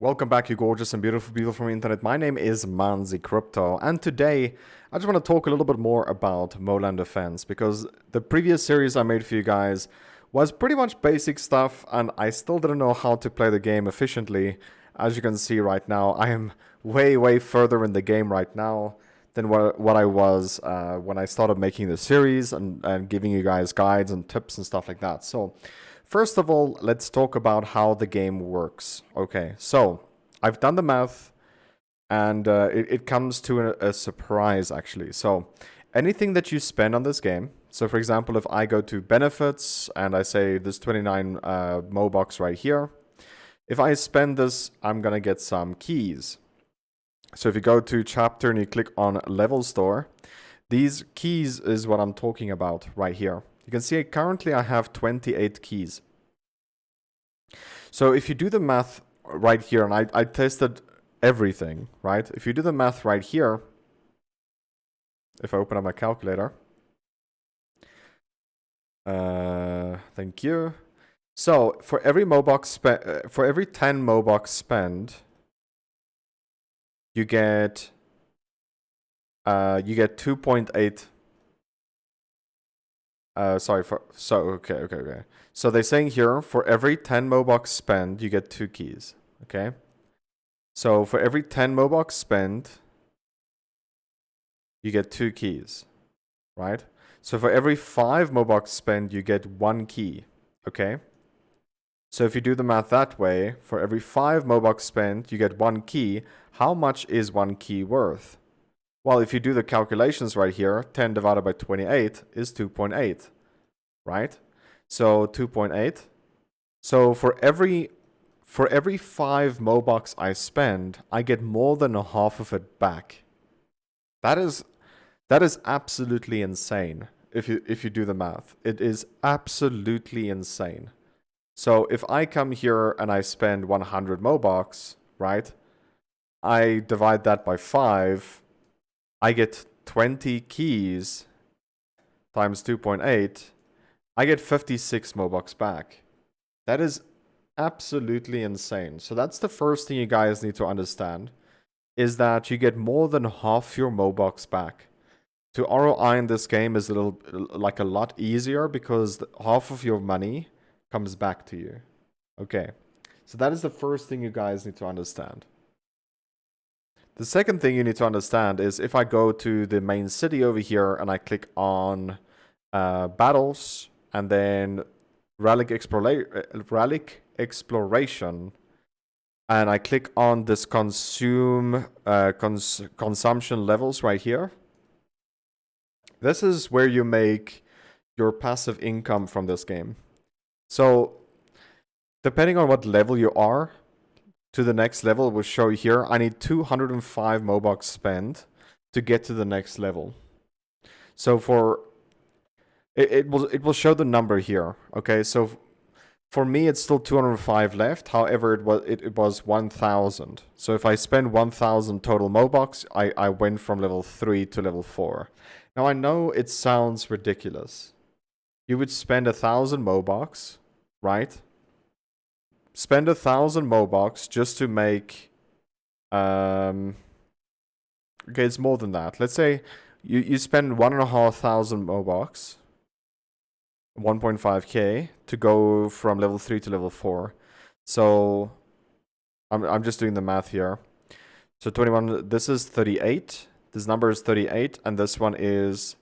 Welcome back, you gorgeous and beautiful people from the internet. My name is Manzi Crypto, and today I just want to talk a little bit more about MOland Defense, because the previous series I made for you guys was pretty much basic stuff, and I still didn't know how to play the game efficiently. As you can see right now, I am way further in the game right now than what I was when I started making the series and giving you guys guides and tips and stuff like that. So first of all, let's talk about how the game works. Okay, so I've done the math, and it comes to a surprise, actually. So anything that you spend on this game, so for example, if I go to benefits and I say this 29 MOBOX right here, if I spend this, I'm going to get some keys. So if you go to chapter and you click on level store, these keys is what I'm talking about right here. You can see currently I have 28 keys. So if you do the math right here, and I tested everything, right? If you do the math right here, if I open up my calculator, thank you. So for every MOBOX for every 10 MOBOX spend, you get 2.8. Okay. So they're saying here, for every 10 MOBOX spend, you get 2 keys. Okay. So for every 10 MOBOX spend, you get 2 keys, right? So for every 5 MOBOX spend, you get 1 key. Okay. So if you do the math that way, for every 5 MOBOX spent, you get 1 key. How much is 1 key worth? Well, if you do the calculations right here, 10 divided by 28 is 2.8, right? So 2.8. So for every 5 MOBOX I spend, I get more than a half of it back. That is absolutely insane. If you do the math, it is absolutely insane. So if I come here and I spend 100 MOBOX, right? I divide that by 5. I get 20 keys times 2.8. I get 56 MOBOX back. That is absolutely insane. So that's the first thing you guys need to understand, is that you get more than half your MOBOX back. To ROI in this game is a lot easier, because half of your money comes back to you. Okay, so that is the first thing you guys need to understand. The second thing you need to understand is, if I go to the main city over here and I click on battles and then relic exploration, and I click on this consumption levels right here, this is where you make your passive income from this game. So depending on what level you are, to the next level will show here. I need 205 MOBOX spent to get to the next level. So for it will show the number here. Okay, so for me it's still 205 left. However, it was 1,000. So if I spend 1,000 total MOBOX, I went from level 3 to level 4. Now I know it sounds ridiculous. You would spend 1,000 MOBOX, right? Spend 1,000 MOBOX just to make okay, it's more than that. Let's say you spend 1,500 MOBOX, 1.5k, to go from level 3 to level 4. So I'm just doing the math here. So 21, this is 38. This number is 38, and this one is,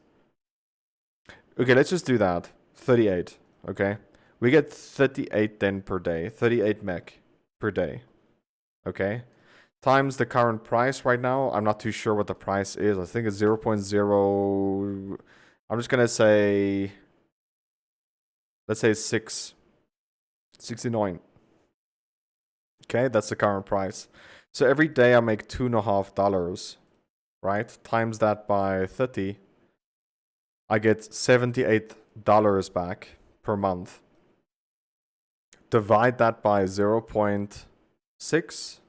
okay, let's just do that. 38, okay? We get 38 then per day, 38 mech per day, okay? Times the current price right now. I'm not too sure what the price is. I think it's 0.0. I'm just gonna say, let's say 6.69. Okay, that's the current price. So every day I make $2.50, right? Times that by 30, I get $78 back per month. Divide that by 0.6.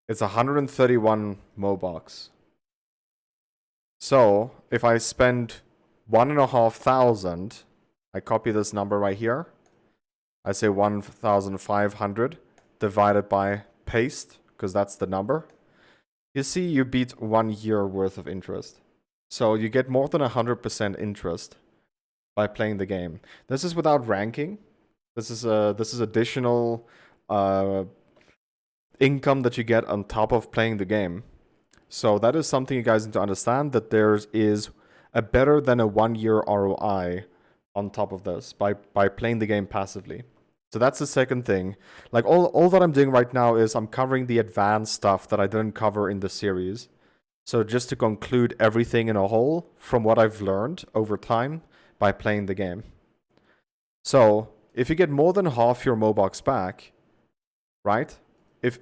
It's 131 MOBOX. So if I spend 1,500, I copy this number right here. I say 1,500 divided by paste, because that's the number, you see you beat 1 year worth of interest. So you get more than 100% interest by playing the game. This is without ranking. This is additional income that you get on top of playing the game. So that is something you guys need to understand, that there is a better than a 1 year ROI on top of this by playing the game passively. So that's the second thing. Like all that I'm doing right now is I'm covering the advanced stuff that I didn't cover in the series. So just to conclude everything in a whole from what I've learned over time by playing the game. So if you get more than half your MOBOX back, right? If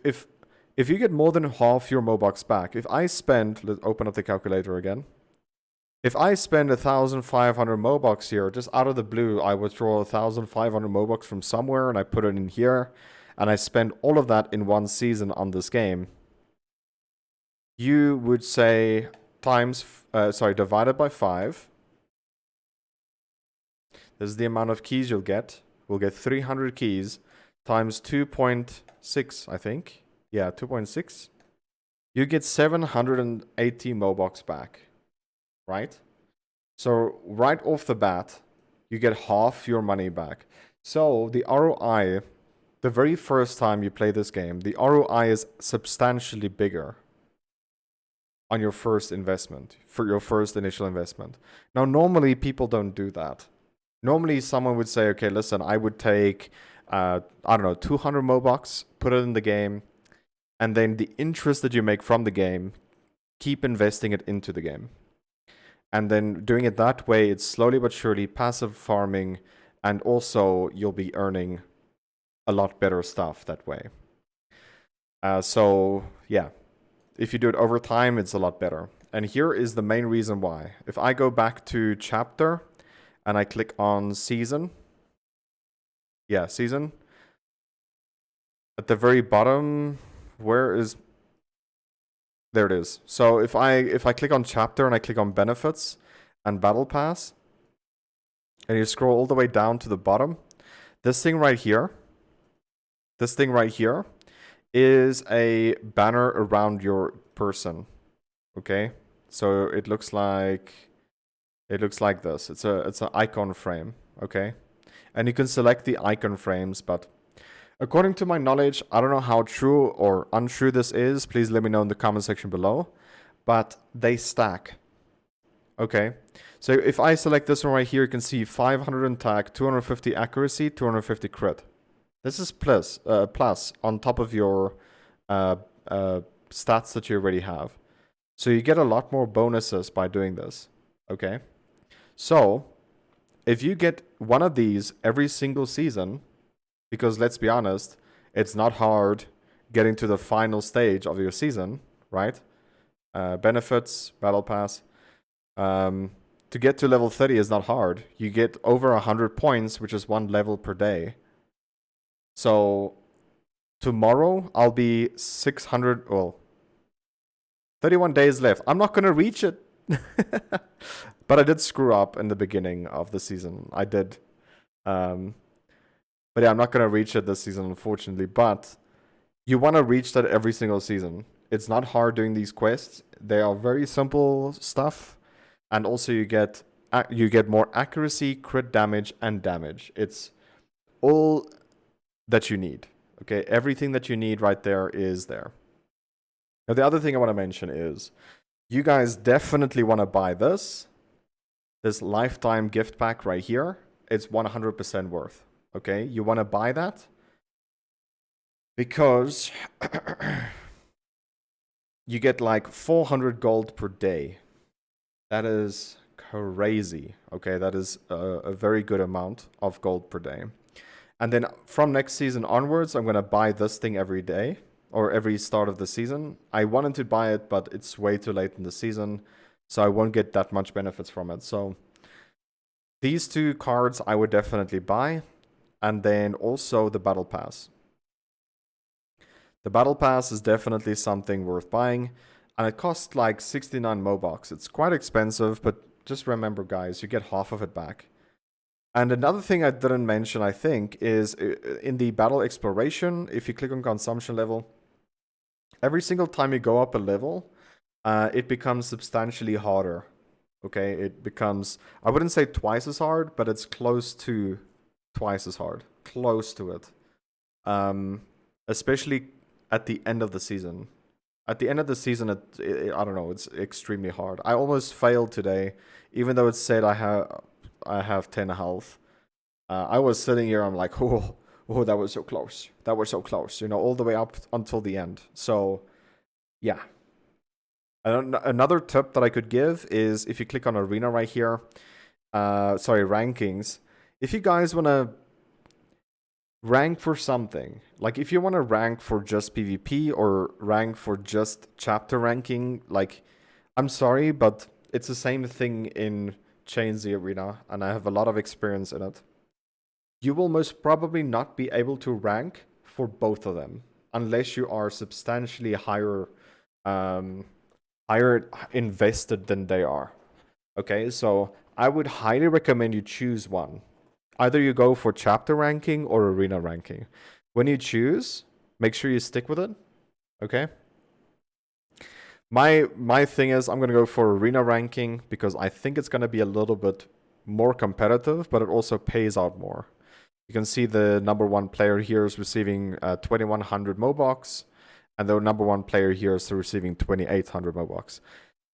you get more than half your MOBOX back, if I spend, let's open up the calculator again. If I spend 1,500 MOBOX here, just out of the blue, I withdraw 1,500 MOBOX from somewhere and I put it in here, and I spend all of that in one season on this game, you would say divided by 5. This is the amount of keys you'll get. We'll get 300 keys times 2.6, I think. Yeah, 2.6. You get 780 MOBOX back. Right? So right off the bat, you get half your money back. So the ROI, the very first time you play this game, the ROI is substantially bigger on your first investment, for your first initial investment. Now, normally people don't do that. Normally someone would say, okay, listen, I would take, 200 MOBOX, put it in the game, and then the interest that you make from the game, keep investing it into the game. And then doing it that way, it's slowly but surely passive farming, and also you'll be earning a lot better stuff that way. So yeah, if you do it over time, it's a lot better. And here is the main reason why. If I go back to chapter and I click on season, season, at the very bottom, there it is. So if I click on chapter and I click on benefits and battle pass, and you scroll all the way down to the bottom, this thing right here is a banner around your person. Okay? So it looks like this. It's an icon frame, okay? And you can select the icon frames, but according to my knowledge, I don't know how true or untrue this is. Please let me know in the comment section below. But they stack. Okay. So if I select this one right here, you can see 500 attack, 250 accuracy, 250 crit. This is plus on top of your stats that you already have. So you get a lot more bonuses by doing this. Okay. So if you get one of these every single season, because let's be honest, it's not hard getting to the final stage of your season, right? Benefits, battle pass. To get to level 30 is not hard. You get over 100 points, which is 1 level per day. So tomorrow I'll be 600, 31 days left. I'm not going to reach it. But I did screw up in the beginning of the season. I did. But yeah, I'm not going to reach it this season, unfortunately. But you want to reach that every single season. It's not hard doing these quests. They are very simple stuff. And also you get more accuracy, crit damage, and damage. It's all that you need. Okay, everything that you need right there is there. Now, the other thing I want to mention is you guys definitely want to buy this lifetime gift pack right here. It's 100% worth. Okay, you want to buy that because you get like 400 gold per day. That is crazy. Okay, that is a very good amount of gold per day. And then from next season onwards, I'm going to buy this thing every day or every start of the season. I wanted to buy it, but it's way too late in the season, so I won't get that much benefits from it. So these two cards I would definitely buy. And then also the Battle Pass. The Battle Pass is definitely something worth buying. And it costs like 69 MOBOX. It's quite expensive, but just remember, guys, you get half of it back. And another thing I didn't mention, I think, is in the battle exploration, if you click on consumption level, Every single time you go up a level, it becomes substantially harder. Okay, it becomes, I wouldn't say twice as hard, but it's close to twice as hard. Close to it. Especially at the end of the season. At the end of the season, I don't know, it's extremely hard. I almost failed today, even though it said I have 10 health. I was sitting here, I'm like, oh, that was so close. That was so close, all the way up until the end. So, yeah. Another tip that I could give is if you click on Arena right here, rankings. If you guys want to rank for something, like if you want to rank for just PvP or rank for just chapter ranking, like, I'm sorry, but it's the same thing in Chains the Arena, and I have a lot of experience in it. You will most probably not be able to rank for both of them unless you are substantially um, higher invested than they are. Okay, so I would highly recommend you choose one. Either you go for chapter ranking or arena ranking. When you choose, make sure you stick with it. Okay. My thing is I'm gonna go for arena ranking because I think it's gonna be a little bit more competitive, but it also pays out more. You can see the number one player here is receiving 2100 MOBOX, and the number one player here is receiving 2800 MOBOX.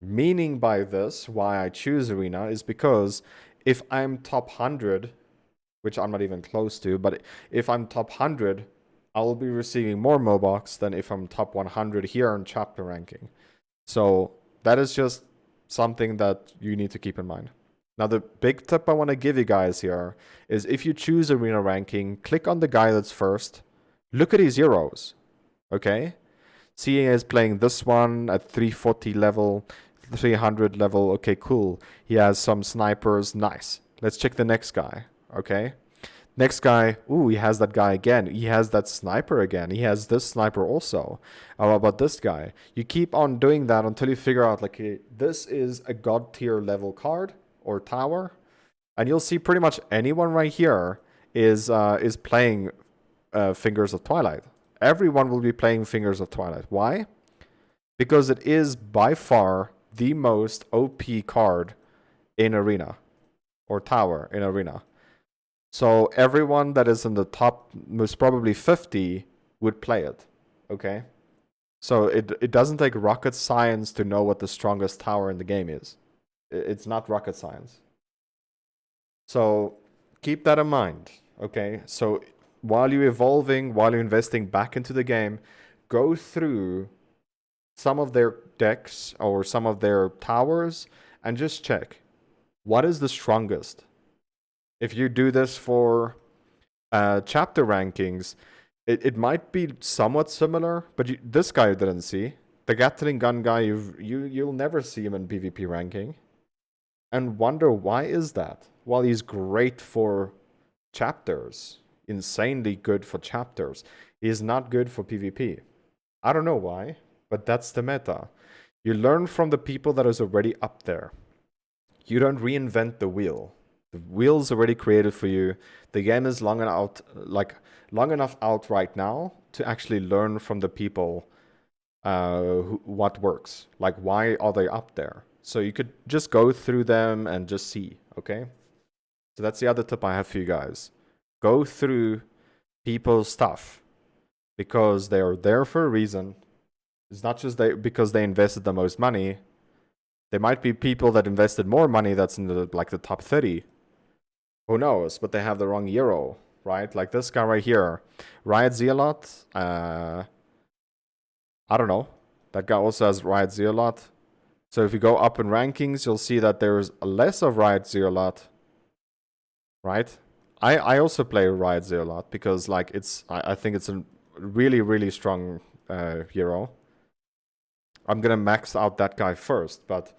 Meaning by this, why I choose arena is because if I'm top 100, which I'm not even close to, but if I'm top 100, I will be receiving more MOBOX than if I'm top 100 here in chapter ranking. So that is just something that you need to keep in mind. Now, the big tip I want to give you guys here is if you choose arena ranking, click on the guy that's first, look at his heroes, okay? See, he is playing this one at 340 level, 300 level, okay, cool. He has some snipers, nice. Let's check the next guy, okay? Next guy, ooh, he has that guy again. He has that sniper again. He has this sniper also. How about this guy? You keep on doing that until you figure out, like, this is a god tier level card or tower, and you'll see pretty much anyone right here is playing Fingers of Twilight. Everyone will be playing Fingers of Twilight. Why? Because it is by far the most OP card in Arena or tower in Arena. So everyone that is in the top, most probably 50, would play it. Okay? So it doesn't take rocket science to know what the strongest tower in the game is. It's not rocket science. So keep that in mind. Okay? So while you're evolving, while you're investing back into the game, go through some of their decks or some of their towers and just check what is the strongest. If you do this for chapter rankings, it might be somewhat similar, but this guy you didn't see. The Gatling gun guy, you'll never see him in PvP ranking. And wonder why is that? Well, he's great for chapters. Insanely good for chapters. He's not good for PvP. I don't know why, but that's the meta. You learn from the people that is already up there. You don't reinvent the wheel. The wheel's already created for you. The game is long enough out right now to actually learn from the people what works. Like, why are they up there? So you could just go through them and just see, okay? So that's the other tip I have for you guys. Go through people's stuff because they are there for a reason. It's not just because they invested the most money. There might be people that invested more money that's in the top 30. Who knows? But they have the wrong hero, right? Like this guy right here, Riot Zealot. I don't know. That guy also has Riot Zealot. So if you go up in rankings, you'll see that there's less of Riot Zealot, right? I also play Riot Zealot because I think it's a really, really strong hero. I'm gonna max out that guy first, but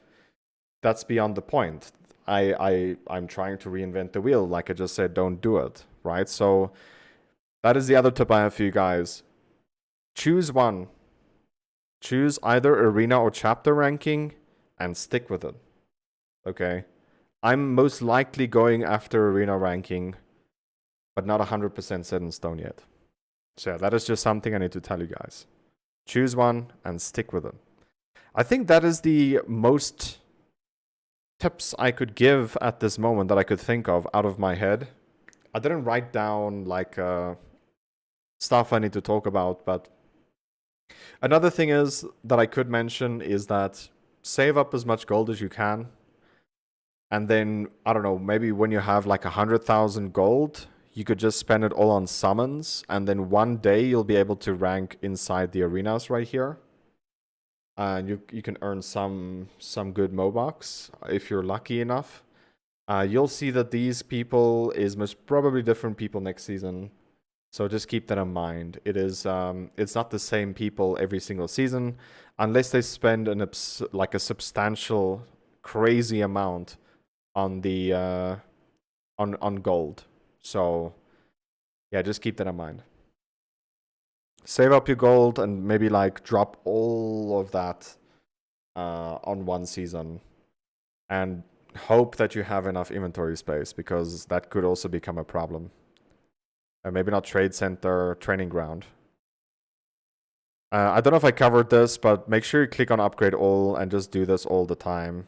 that's beyond the point. I'm trying to reinvent the wheel. Like I just said, don't do it, right? So that is the other tip I have for you guys. Choose one. Choose either arena or chapter ranking and stick with it. Okay? I'm most likely going after arena ranking, but not 100% set in stone yet. So that is just something I need to tell you guys. Choose one and stick with it. I think that is the most tips I could give at this moment that I could think of out of my head. I didn't write down like stuff I need to talk about, but another thing is that I could mention is that save up as much gold as you can. And then, I don't know, maybe when you have like 100,000 gold, you could just spend it all on summons. And then one day you'll be able to rank inside the arenas right here. And you can earn some good MOBOX if you're lucky enough. You'll see that these people is most probably different people next season. So just keep that in mind. It's not the same people every single season, unless they spend like a substantial, crazy amount on the on gold. So yeah, just keep that in mind. Save up your gold and maybe like drop all of that on one season, and hope that you have enough inventory space, because that could also become a problem. Maybe not trade center, training ground. I don't know if I covered this, but make sure you click on upgrade all and just do this all the time.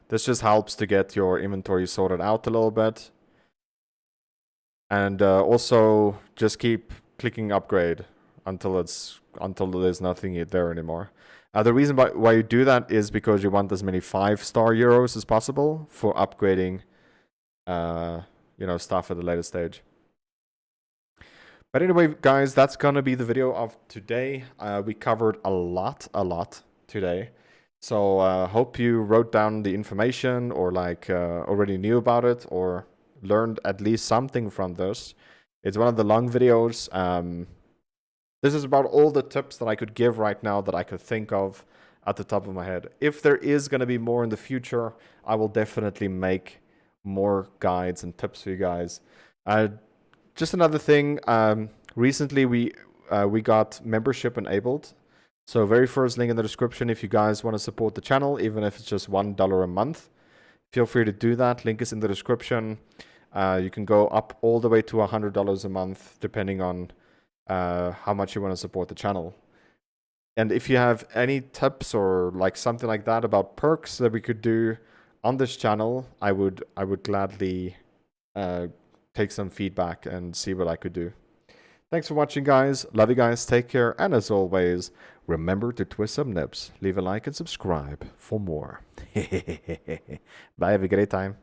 This just helps to get your inventory sorted out a little bit. And also just keep clicking upgrade until there's nothing there anymore. The reason why you do that is because you want as many 5-star euros as possible for upgrading stuff at a later stage. But anyway, guys, that's gonna be the video of today. We covered a lot today. So hope you wrote down the information, or like already knew about it, or learned at least something from this. It's one of the long videos. This is about all the tips that I could give right now that I could think of at the top of my head. If there is going to be more in the future, I will definitely make more guides and tips for you guys. Just another thing, recently we got membership enabled. So very first link in the description if you guys want to support the channel, even if it's just $1 a month. Feel free to do that. Link is in the description. You can go up all the way to $100 a month, depending on how much you want to support the channel. And if you have any tips or like something like that about perks that we could do on this channel, I would gladly take some feedback and see what I could do. Thanks for watching, guys. Love you guys. Take care. And as always, remember to twist some nips. Leave a like and subscribe for more. Bye. Have a great time.